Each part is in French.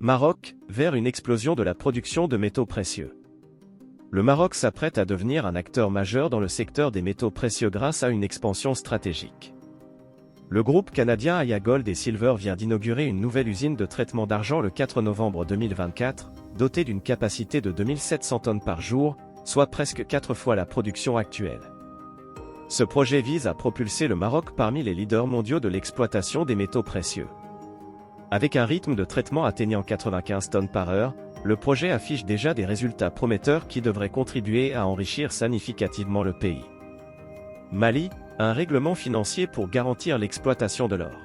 Maroc, vers une explosion de la production de métaux précieux. Le Maroc s'apprête à devenir un acteur majeur dans le secteur des métaux précieux grâce à une expansion stratégique. Le groupe canadien Aya Gold & Silver vient d'inaugurer une nouvelle usine de traitement d'argent le 4 novembre 2024, dotée d'une capacité de 2700 tonnes par jour, soit presque 4 fois la production actuelle. Ce projet vise à propulser le Maroc parmi les leaders mondiaux de l'exploitation des métaux précieux. Avec un rythme de traitement atteignant 95 tonnes par heure, le projet affiche déjà des résultats prometteurs qui devraient contribuer à enrichir significativement le pays. Mali, un règlement financier pour garantir l'exploitation de l'or.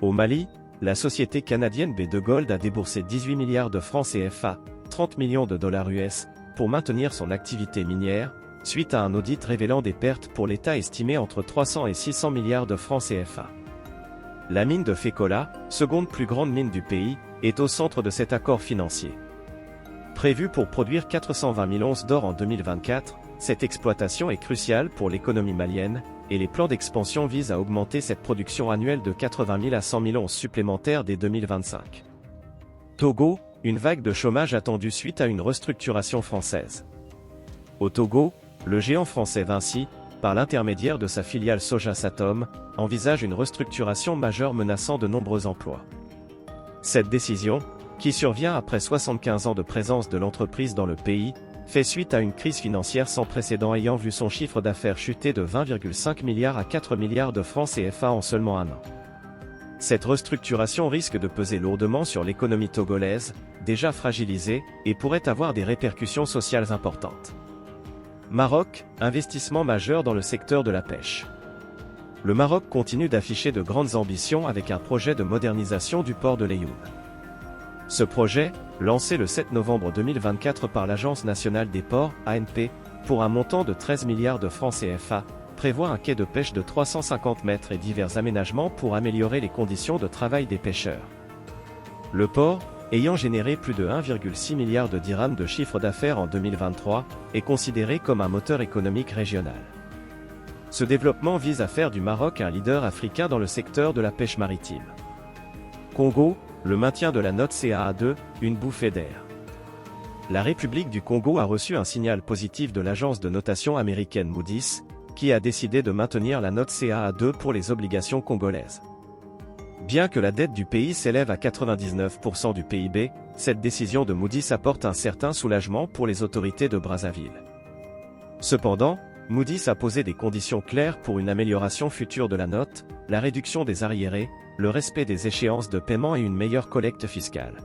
Au Mali, la société canadienne B2 Gold a déboursé 18 milliards de francs CFA, 30 millions de dollars US, pour maintenir son activité minière, suite à un audit révélant des pertes pour l'État estimées entre 300 et 600 milliards de francs CFA. La mine de Fekola, seconde plus grande mine du pays, est au centre de cet accord financier. Prévue pour produire 420 000 onces d'or en 2024, cette exploitation est cruciale pour l'économie malienne, et les plans d'expansion visent à augmenter cette production annuelle de 80 000 à 100 000 onces supplémentaires dès 2025. Togo, une vague de chômage attendue suite à une restructuration française. Au Togo, le géant français Vinci, par l'intermédiaire de sa filiale Soja-Satom, envisage une restructuration majeure menaçant de nombreux emplois. Cette décision, qui survient après 75 ans de présence de l'entreprise dans le pays, fait suite à une crise financière sans précédent ayant vu son chiffre d'affaires chuter de 20,5 milliards à 4 milliards de francs CFA en seulement un an. Cette restructuration risque de peser lourdement sur l'économie togolaise, déjà fragilisée, et pourrait avoir des répercussions sociales importantes. Maroc, investissement majeur dans le secteur de la pêche. Le Maroc continue d'afficher de grandes ambitions avec un projet de modernisation du port de Laayoune. Ce projet, lancé le 7 novembre 2024 par l'Agence nationale des ports, ANP, pour un montant de 13 milliards de francs CFA, prévoit un quai de pêche de 350 mètres et divers aménagements pour améliorer les conditions de travail des pêcheurs. Le port, ayant généré plus de 1,6 milliard de dirhams de chiffre d'affaires en 2023, est considéré comme un moteur économique régional. Ce développement vise à faire du Maroc un leader africain dans le secteur de la pêche maritime. Congo, le maintien de la note CAA2, une bouffée d'air. La République du Congo a reçu un signal positif de l'agence de notation américaine Moody's, qui a décidé de maintenir la note CAA2 pour les obligations congolaises. Bien que la dette du pays s'élève à 99% du PIB, cette décision de Moody's apporte un certain soulagement pour les autorités de Brazzaville. Cependant, Moody's a posé des conditions claires pour une amélioration future de la note, la réduction des arriérés, le respect des échéances de paiement et une meilleure collecte fiscale.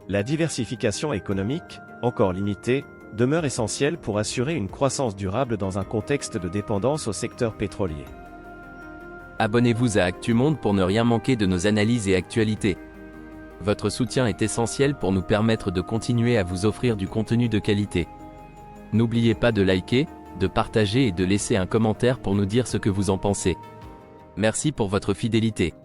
La diversification économique, encore limitée, demeure essentielle pour assurer une croissance durable dans un contexte de dépendance au secteur pétrolier. Abonnez-vous à Actu-Monde pour ne rien manquer de nos analyses et actualités. Votre soutien est essentiel pour nous permettre de continuer à vous offrir du contenu de qualité. N'oubliez pas de liker, de partager et de laisser un commentaire pour nous dire ce que vous en pensez. Merci pour votre fidélité.